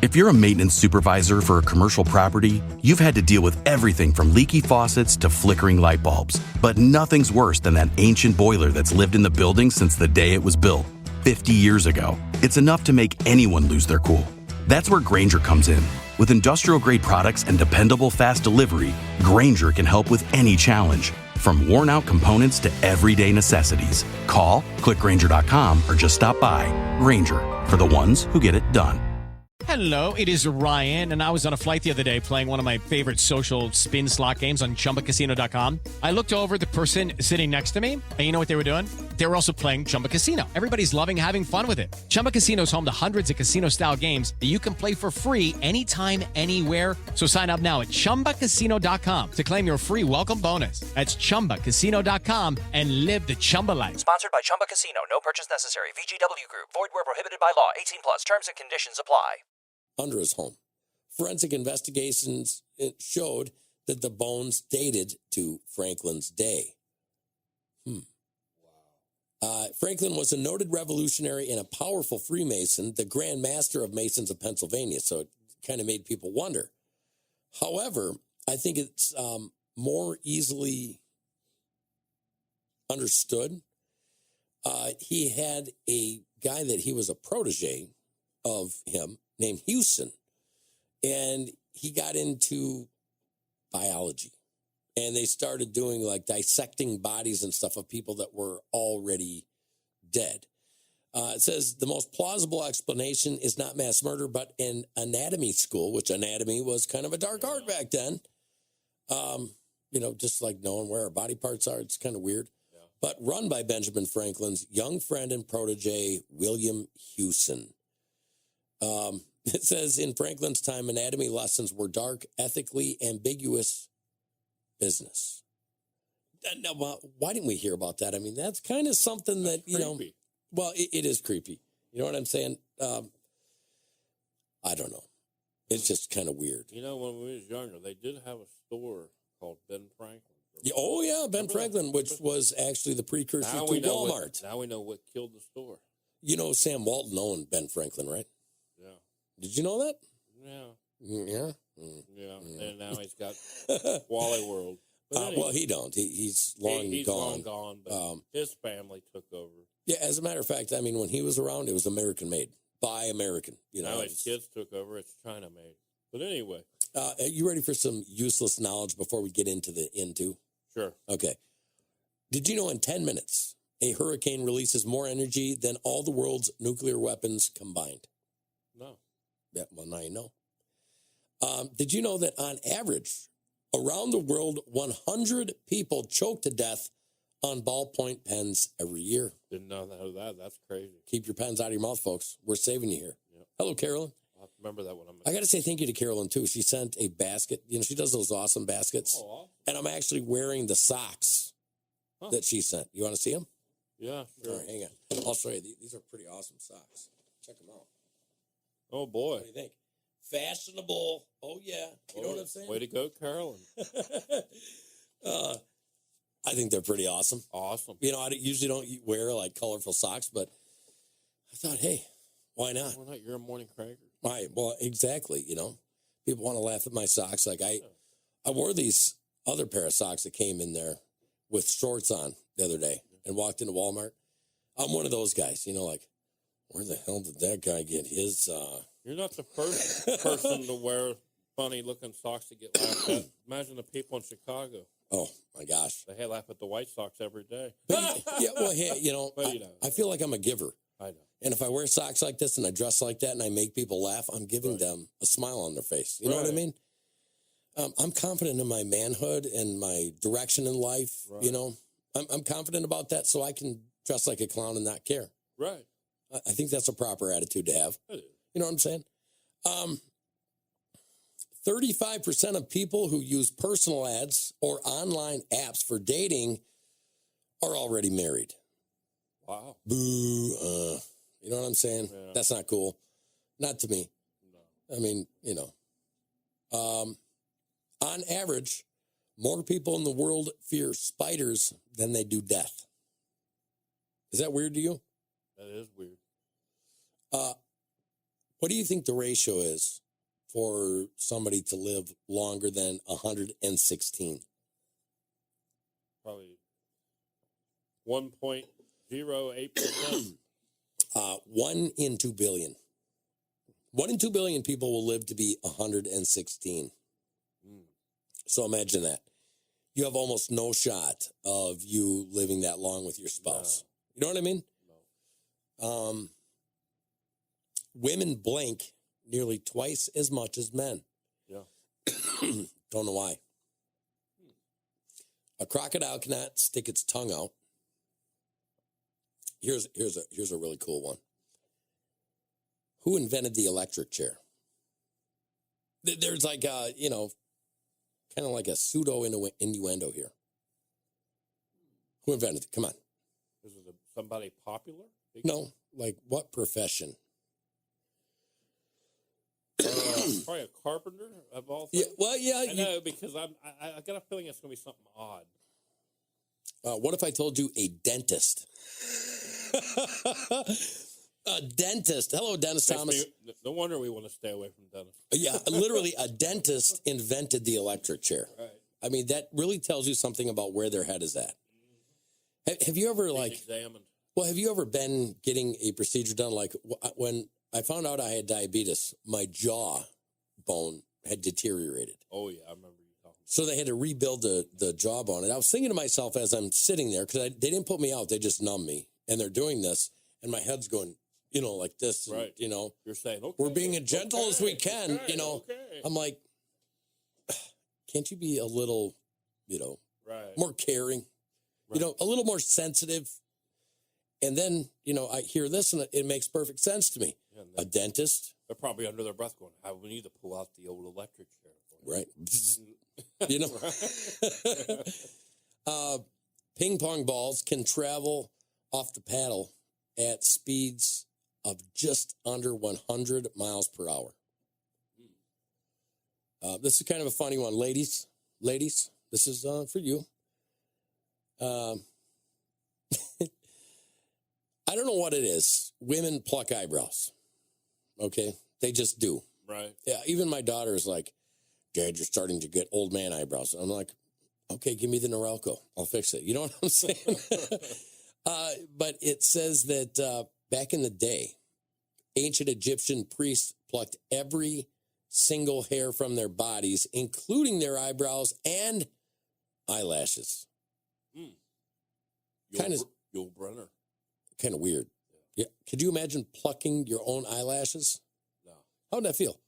If you're a maintenance supervisor for a commercial property, you've had to deal with everything from leaky faucets to flickering light bulbs. But nothing's worse than that ancient boiler that's lived in the building since the day it was built, 50 years ago. It's enough to make anyone lose their cool. That's where Grainger comes in. With industrial-grade products and dependable fast delivery, Grainger can help with any challenge, from worn-out components to everyday necessities. Call, click Grainger.com, or just stop by. Grainger, for the ones who get it done. Hello, it is Ryan, and I was on a flight the other day playing one of my favorite social spin slot games on ChumbaCasino.com. I looked over at the person sitting next to me, and you know what they were doing? They were also playing Chumba Casino. Everybody's loving having fun with it. Chumba Casino is home to hundreds of casino-style games that you can play for free anytime, anywhere. So sign up now at ChumbaCasino.com to claim your free welcome bonus. That's ChumbaCasino.com and live the Chumba life. Sponsored by Chumba Casino. No purchase necessary. VGW Group. Void where prohibited by law. 18 plus. Terms and conditions apply. Under his home. Forensic investigations showed that the bones dated to Franklin's day. Franklin was a noted revolutionary and a powerful Freemason, the Grand Master of Masons of Pennsylvania, so it kind of made people wonder. However, I think it's more easily understood. He had a guy that he was a protege of him named Houston, and he got into biology, and they started doing like dissecting bodies and stuff of people that were already dead. It says the most plausible explanation is not mass murder, but an anatomy school, which anatomy was kind of a dark art back then. Just like knowing where our body parts are, it's kind of weird. Yeah. But run by Benjamin Franklin's young friend and protege, William Houston. It says in Franklin's time, anatomy lessons were dark, ethically ambiguous business. Now, why didn't we hear about that? I mean, that's kind of something that, creepy. It is creepy. You know what I'm saying? I don't know. It's just kind of weird. You know, when we was younger, they did have a store called Ben Franklin. Oh, yeah, Ben Franklin, which was actually the precursor to Walmart. Now we know what killed the store. You know, Sam Walton owned Ben Franklin, right? Yeah. Did you know that? Yeah. Yeah? Yeah. And now he's got Wally World. Anyway, well, he don't. He's long he's gone. Long gone, but his family took over. Yeah, as a matter of fact, I mean, when he was around, it was American made by American. Now his kids took over. It's China made. But anyway. Are you ready for some useless knowledge before we get into the into? Sure. Okay. Did you know in 10 minutes, a hurricane releases more energy than all the world's nuclear weapons combined? No. Yeah, well, now you know. Did you know that on average, around the world, 100 people choke to death on ballpoint pens every year? Didn't know that. That's crazy. Keep your pens out of your mouth, folks. We're saving you here. Yep. Hello, Carolyn. I'll remember that when I got to say thank you to Carolyn, too. She sent a basket. You know, she does those awesome baskets. Oh, awesome. And I'm actually wearing the socks that she sent. You want to see them? Yeah, sure. All right, hang on. I'll show you. These are pretty awesome socks. Check them out. Oh, boy. What do you think? Fashionable. Oh, yeah. You know what I'm saying? Way to go, Carolyn. I think they're pretty awesome. Awesome. You know, I usually don't wear, like, colorful socks, but I thought, hey, why not? Why not? You're a morning cracker. Right. Well, exactly, you know. People want to laugh at my socks. Like, I wore these other pair of socks that came in there with shorts on the other day and walked into Walmart. I'm one of those guys, you know, like, where the hell did that guy get his... You're not the first person to wear funny-looking socks to get laughed at. Imagine the people in Chicago. Oh, my gosh. They laugh at the White Sox every day. Yeah, well, hey, you know, I feel like I'm a giver. I know. And if I wear socks like this and I dress like that and I make people laugh, I'm giving them a smile on their face. You know what I mean? I'm confident in my manhood and my direction in life. Right. You know, I'm confident about that, so I can dress like a clown and not care. Right. I think that's a proper attitude to have. You know what I'm saying? 35% of people who use personal ads or online apps for dating are already married. Wow. Boo. You know what I'm saying? Yeah. That's not cool. Not to me. No. I mean, you know. On average, more people in the world fear spiders than they do death. Is that weird to you? That is weird. What do you think the ratio is for somebody to live longer than 116? Probably 1.08%. 1 in 2 billion. 1 in 2 billion people will live to be 116. So imagine that. You have almost no shot of you living that long with your spouse. No. You know what I mean? No. Women blink nearly twice as much as men. Yeah. Don't know why. A crocodile cannot stick its tongue out. Here's a really cool one. Who invented the electric chair? There's like a, kind of like a pseudo innuendo here. Who invented it? Come on. Is it somebody popular? No, like what profession? Probably a carpenter of all things. Yeah, well, yeah. I know, because I got a feeling it's going to be something odd. What if I told you a dentist? A dentist. Hello, Dennis Thomas. No wonder we want to stay away from dentists. Yeah, literally, a dentist invented the electric chair. Right. I mean, that really tells you something about where their head is at. Have you ever, examined? Well, have you ever been getting a procedure done? Like, when I found out I had diabetes, my jaw bone had deteriorated. Oh, yeah, I remember you talking. So they had to rebuild the jawbone. And I was thinking to myself as I'm sitting there, because they didn't put me out, they just numbed me. And they're doing this, and my head's going, like this. Right. And, you're saying, okay, we're being as gentle as we can, Okay. I'm like, can't you be a little, right. more caring, right. A little more sensitive? And then, I hear this and it makes perfect sense to me. Yeah, a dentist. They're probably under their breath going, we need to pull out the old electric chair. Right. Ping pong balls can travel off the paddle at speeds of just under 100 miles per hour. This is kind of a funny one. Ladies, this is for you. I don't know what it is. Women pluck eyebrows. Okay? They just do. Right. Yeah, even my daughter is like, Dad, you're starting to get old man eyebrows. I'm like, okay, give me the Norelco. I'll fix it. You know what I'm saying? But it says that back in the day, ancient Egyptian priests plucked every single hair from their bodies, including their eyebrows and eyelashes. Kind of Brenner. Kind of weird. Yeah. Could you imagine plucking your own eyelashes? No. How'd that feel?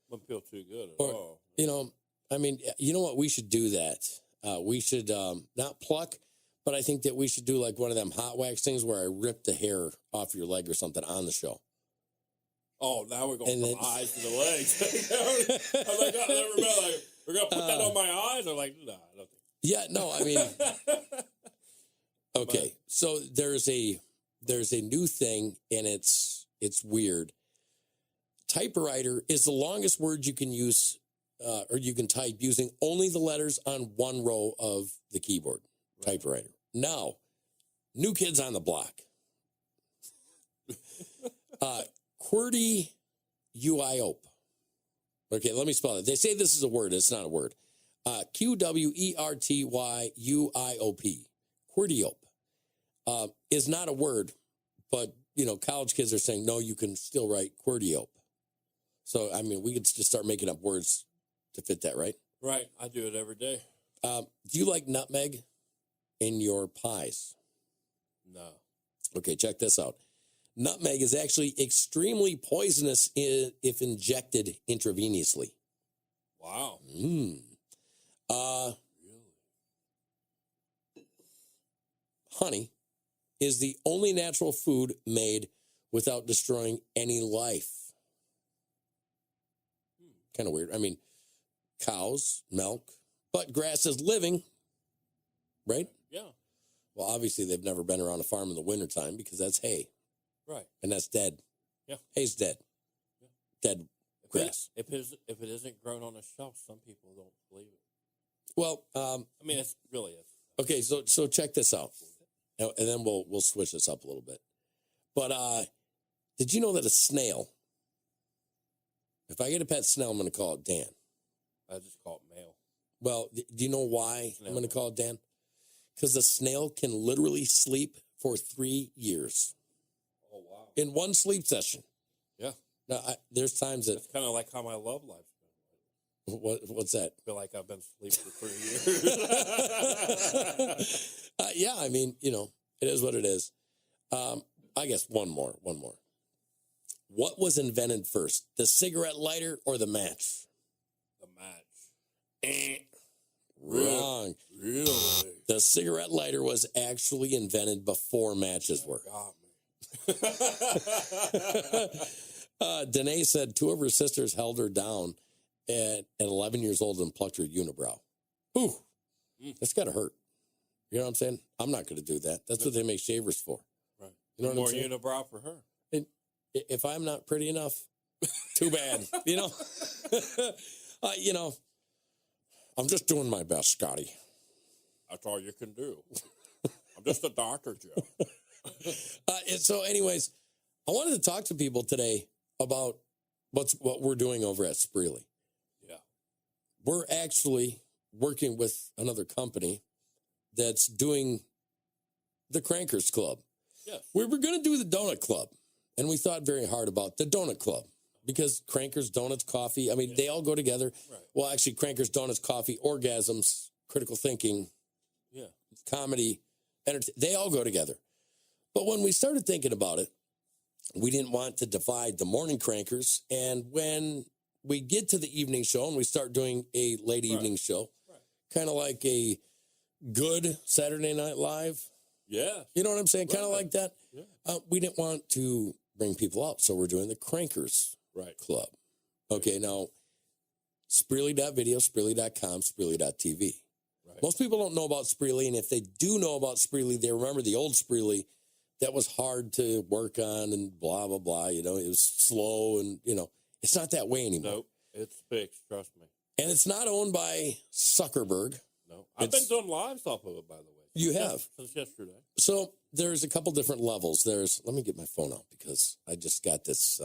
Wouldn't feel too good at all. You know what? We should do that. We should not pluck, but I think that we should do like one of them hot wax things where I rip the hair off your leg or something on the show. Oh, now we're going from eyes to the legs. I was like, never mind. Like, we're going to put that on my eyes? I'm like, no, I don't think. Yeah, no, I mean, okay. So there's a new thing, and it's weird. Typewriter is the longest word you can use, or you can type using only the letters on one row of the keyboard. Right. Typewriter. Now, new kids on the block. QWERTY UIOP. Okay, let me spell it. They say this is a word. It's not a word. QWERTY UIOP. QWERTYOP is not a word, but, college kids are saying, no, you can still write QWERTYOP. So, I mean, we could just start making up words to fit that, right? Right. I do it every day. Do you like nutmeg in your pies? No. Okay, check this out. Nutmeg is actually extremely poisonous if injected intravenously. Wow. Really? Honey is the only natural food made without destroying any life. Kind of weird. I mean, cows, milk, but grass is living, right? Yeah. Well, obviously, they've never been around a farm in the wintertime because that's hay. Right. And that's dead. Yeah. Hay's dead. Yeah. Dead grass. If it isn't grown on a shelf, some people don't believe it. Well, I mean, it really is. Okay, so check this out. And then we'll switch this up a little bit. But did you know that a snail If I get a pet snail, I'm going to call it Dan. I just call it male. Well, do you know why I'm going to call it Dan? Because the snail can literally sleep for 3 years. Oh, wow. In one sleep session. Yeah. Now, there's times that... It's kind of like how my love life's been. What's that? I feel like I've been asleep for 3 years. Yeah, I mean, it is what it is. I guess one more. What was invented first, the cigarette lighter or the match? The match. Wrong. Really? The cigarette lighter was actually invented before matches were. Got me. Danae said 2 of her sisters held her down at 11 years old and plucked her unibrow. Ooh, that's got to hurt. You know what I'm saying? I'm not going to do that. That's what they make shavers for. Right. You know More what I'm saying? unibrow for her. And if I'm not pretty enough, too bad. I'm just doing my best, Scotty. That's all you can do. I'm just a doctor, Joe. So anyways, I wanted to talk to people today about what we're doing over at Spreely. Yeah. We're actually working with another company that's doing the Crankers Club. Yes. We were going to do the Donut Club, and we thought very hard about the Donut Club because Crankers, Donuts, Coffee, I mean, they all go together. Right. Well, actually, Crankers, Donuts, Coffee, Orgasms, Critical Thinking, Comedy, they all go together. But when we started thinking about it, we didn't want to divide the morning Crankers. And when we get to the evening show and we start doing a late evening show, kind of like a good Saturday Night Live. Yeah. You know what I'm saying? Kind of like that. Yeah. We didn't want to bring people out. So we're doing the Crankers Club. Okay, now, Spreely.video, Spreely.com, Spreely.tv. Right. Most people don't know about Spreely, and if they do know about Spreely, they remember the old Spreely that was hard to work on and blah, blah, blah. It was slow and, it's not that way anymore. Nope, it's fixed, trust me. And it's not owned by Zuckerberg. No, I've been doing lives off of it, by the way. You have? Since yesterday. So there's a couple different levels. Let me get my phone out because I just got this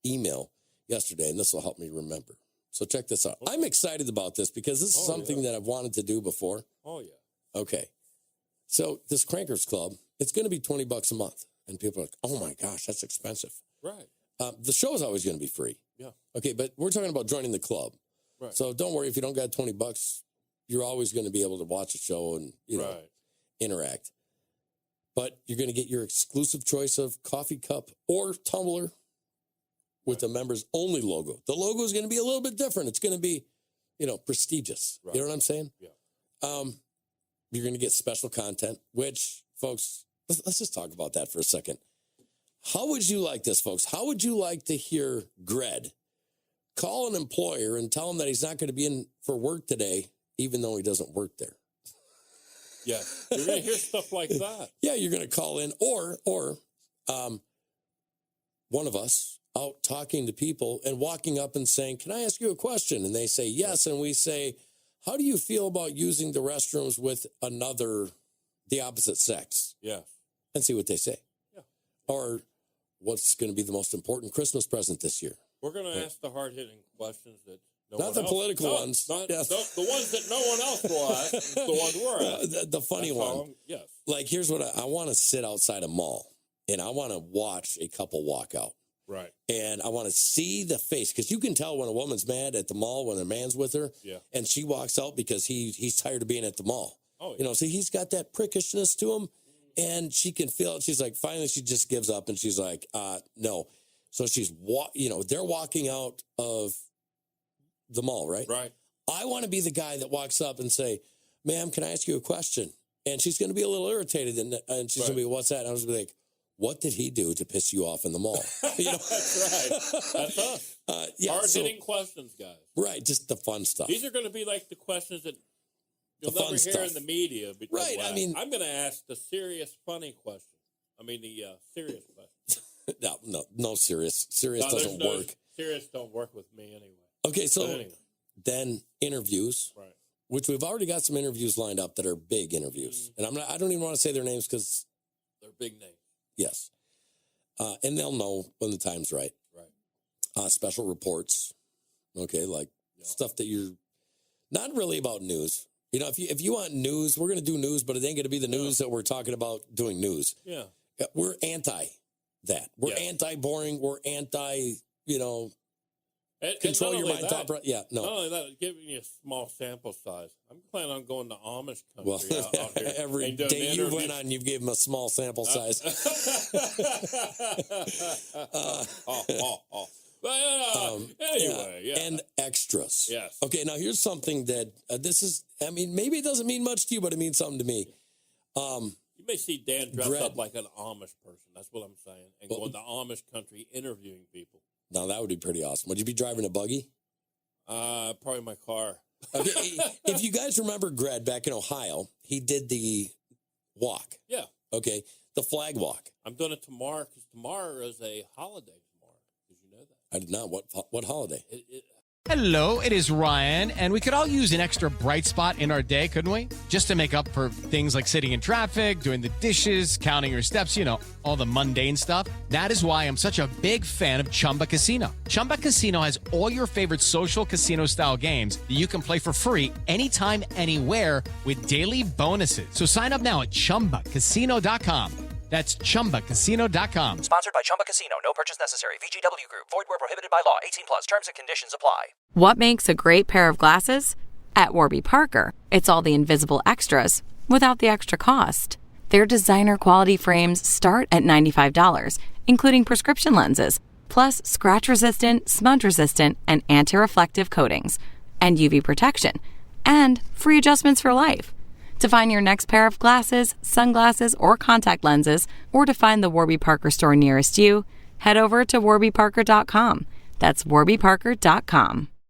email yesterday, and this will help me remember. So check this out. Okay. I'm excited about this because this is something that I've wanted to do before. Oh, yeah. Okay. So this Crankers Club, it's going to be $20 a month. And people are like, oh, my gosh, that's expensive. Right. The show is always going to be free. Yeah. Okay, but we're talking about joining the club. Right. So don't worry if you don't got $20, you're always going to be able to watch a show and, interact. But you're going to get your exclusive choice of coffee cup or tumbler with the members only logo. The logo is going to be a little bit different. It's going to be, prestigious. Right. You know what I'm saying? Yeah. You're going to get special content, which, folks, let's just talk about that for a second. How would you like this, folks? How would you like to hear Gred call an employer and tell him that he's not going to be in for work today, even though he doesn't work there? Yeah, you're going to hear stuff like that. Yeah, you're going to call in, or one of us out talking to people and walking up and saying, "Can I ask you a question?" And they say yes, and we say, "How do you feel about using the restrooms with the opposite sex?" Yeah, and see what they say. Yeah, or what's going to be the most important Christmas present this year? We're going to ask the hard-hitting questions that. Not the political ones. Not the ones that no one else will ask. The ones we're asking. The funny one. Yes. Like, here's what I want to sit outside a mall, and I want to watch a couple walk out. Right. And I want to see the face, because you can tell when a woman's mad at the mall when a man's with her. Yeah. And she walks out because he's tired of being at the mall. Oh, yeah. So he's got that prickishness to him, and she can feel it. She's like, finally, she just gives up, and she's like, no. So she's, they're walking out of the mall, right? Right. I want to be the guy that walks up and say, "Ma'am, can I ask you a question?" And she's going to be a little irritated, and she's going to be, "What's that?" And I was going to be like, "What did he do to piss you off in the mall?" That's right. That's us. Hard-hitting questions, guys. Right, just the fun stuff. These are going to be like the questions that you'll never hear in the media. Right, I'm going to ask the serious, funny question. The serious question. No, serious. Serious doesn't work. Serious don't work with me anyway. Okay, so then interviews, right? Which we've already got some interviews lined up that are big interviews, and I don't even want to say their names because they're big names. Yes, and they'll know when the time's right. special reports. Okay, like stuff that you're not really about news. You know, if you want news, we're going to do news, but it ain't going to be the news that we're talking about doing news. Yeah. We're anti that. We're anti-boring. We're anti, control your mind. Not only that, give me a small sample size. I'm planning on going to Amish country out here. Every day you went on, you gave them a small sample size. Anyway, and extras. Yes. Okay, now here's something that maybe it doesn't mean much to you, but it means something to me. You may see Dan dressed up like an Amish person. That's what I'm saying. And going to Amish country interviewing people. Now, that would be pretty awesome. Would you be driving a buggy? Probably my car. Okay, if you guys remember Greg back in Ohio, he did the walk. Yeah. Okay, the flag walk. I'm doing it tomorrow because tomorrow is a holiday. Did you know that? I did not. What holiday? Hello, it is Ryan, and we could all use an extra bright spot in our day, couldn't we? Just to make up for things like sitting in traffic, doing the dishes, counting your steps, all the mundane stuff. That is why I'm such a big fan of Chumba Casino. Chumba Casino has all your favorite social casino-style games that you can play for free anytime, anywhere with daily bonuses. So sign up now at ChumbaCasino.com. That's ChumbaCasino.com. Sponsored by Chumba Casino. No purchase necessary. VGW Group. Void where prohibited by law. 18 plus. Terms and conditions apply. What makes a great pair of glasses? At Warby Parker, it's all the invisible extras without the extra cost. Their designer quality frames start at $95, including prescription lenses, plus scratch-resistant, smudge-resistant, and anti-reflective coatings, and UV protection, and free adjustments for life. To find your next pair of glasses, sunglasses, or contact lenses, or to find the Warby Parker store nearest you, head over to warbyparker.com. That's warbyparker.com.